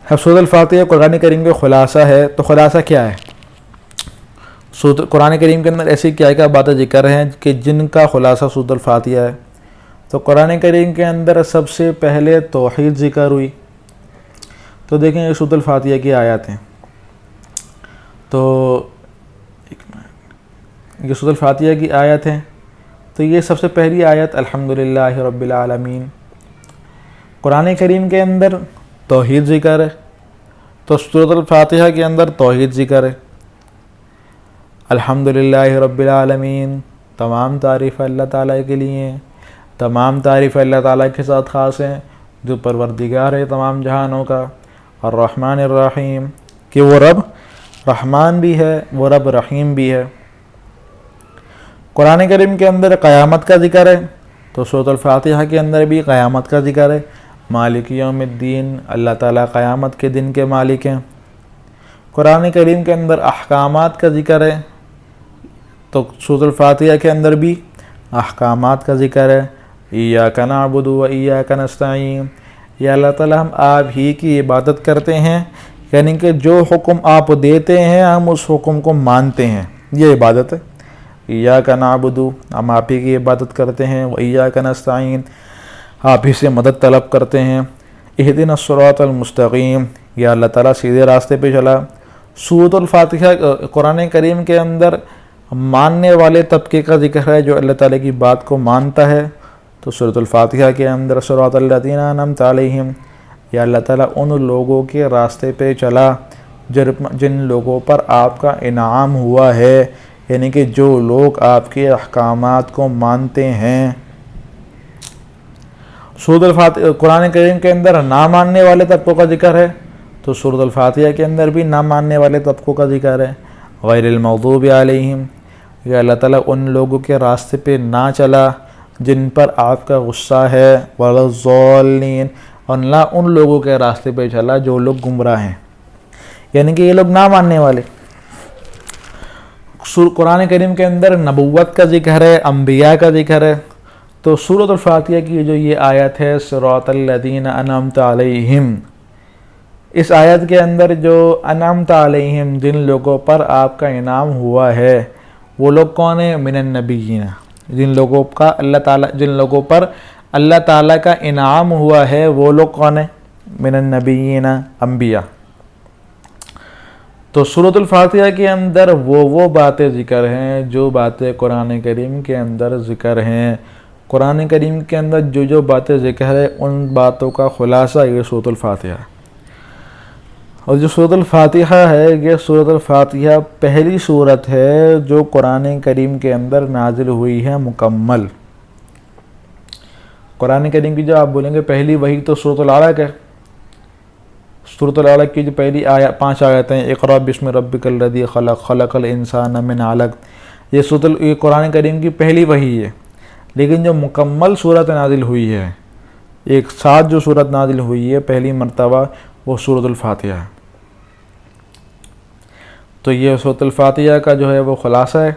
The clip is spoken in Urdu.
اب سورۃ الفاتحہ قرآن کریم کا خلاصہ ہے، تو خلاصہ کیا ہے؟ قرآن کریم کے اندر ایسی کیا کیا باتیں ذکر ہیں کہ جن کا خلاصہ سورۃ الفاتحہ ہے؟ تو قرآن کریم کے اندر سب سے پہلے توحید ذکر ہوئی. تو دیکھیں یہ سورۃ الفاتحہ کی آیات ہیں. تو یہ سورۃ الفاتحہ کی آیت ہیں. تو یہ سب سے پہلی آیت الحمدللہ رب العالمین. قرآن کریم کے اندر توحید ذکر ہے، تو سورۃ الفاتحہ کے اندر توحید ذکر ہے. الحمدللہ رب العالمین، تمام تعریف اللہ تعالیٰ کے لیے ہیں، تمام تعریف اللہ تعالیٰ کے ساتھ خاص ہیں جو پروردگار ہے تمام جہانوں کا. الرحمن الرحیم، کہ وہ رب رحمان بھی ہے، وہ رب رحیم بھی ہے. قرآن کریم کے اندر قیامت کا ذکر ہے، تو سورۃ الفاتحہ کے اندر بھی قیامت کا ذکر ہے. مالک یوم الدین، اللہ تعالیٰ قیامت کے دن کے مالک ہیں. قرآن کریم کے اندر احکامات کا ذکر ہے، تو سورۃ الفاتحہ کے اندر بھی احکامات کا ذکر ہے. ایاک نعبد و ایاک نستعین، یا اللہ تعالیٰ ہم آپ ہی کی عبادت کرتے ہیں، یعنی کہ جو حکم آپ دیتے ہیں ہم اس حکم کو مانتے ہیں، یہ عبادت ہے. ایاک نعبد، ہم آپ ہی کی عبادت کرتے ہیں، و ایاک نستعین، آپ ہی سے مدد طلب کرتے ہیں. اہدنا الصراط المستقیم، یا اللہ تعالیٰ سیدھے راستے پہ چلا. سورۃ الفاتحہ قرآن کریم کے اندر ماننے والے طبقے کا ذکر ہے جو اللہ تعالیٰ کی بات کو مانتا ہے. تو سورۃ الفاتحہ کے اندر صراط الذین انعمت علیہم، یا اللہ تعالیٰ ان لوگوں کے راستے پہ چلا جن لوگوں پر آپ کا انعام ہوا ہے، یعنی کہ جو لوگ آپ کے احکامات کو مانتے ہیں. سورۃ الفاتحہ قرآن کریم کے اندر نہ ماننے والے طبقوں کا ذکر ہے، تو سورۃ الفاتحہ کے اندر بھی نہ ماننے والے طبقوں کا ذکر ہے. غیر المغضوب علیہم، یا اللہ تعالیٰ ان لوگوں کے راستے پہ نہ چلا جن پر آپ کا غصہ ہے. ولا الضالین، اور نہ ان لوگوں کے راستے پہ چلا جو لوگ گمراہ ہیں، یعنی کہ یہ لوگ نہ ماننے والے. قرآن کریم کے اندر نبوت کا ذکر ہے، انبیاء کا ذکر ہے. تو سورۃ الفاتحہ کی جو یہ آیت ہے صراط الذین انعمت علیہم، اس آیت کے اندر جو انعمت علیہم، جن لوگوں پر آپ کا انعام ہوا ہے، وہ لوگ کون ہیں؟ من النبیین، جن لوگوں پر اللہ تعالیٰ کا انعام ہوا ہے وہ لوگ کون ہیں؟ من النبیین، انبیاء. تو سورۃ الفاتحہ کے اندر وہ باتیں ذکر ہیں جو باتیں قرآن کریم کے اندر ذکر ہیں. قرآن کریم کے اندر جو باتیں ذکر ہے ان باتوں کا خلاصہ یہ سورۃ الفاتحہ. اور جو سورۃ الفاتحہ ہے، یہ سورۃ الفاتحہ پہلی سورت ہے جو قرآن کریم کے اندر نازل ہوئی ہے مکمل. قرآن کریم کی جو آپ بولیں گے پہلی وحی تو سورۃ العلق ہے. سورۃ العلق کی جو پہلی 5 آیتیں، اقرأ بسم ربک الذی خلق، خلق الانسان من علق، یہ قرآن کریم کی پہلی وحی ہے. لیکن جو مکمل صورت نازل ہوئی ہے، ایک ساتھ جو صورت نازل ہوئی ہے پہلی مرتبہ، وہ سورۃ الفاتحہ ہے. تو یہ سورۃ الفاتحہ کا جو ہے وہ خلاصہ ہے.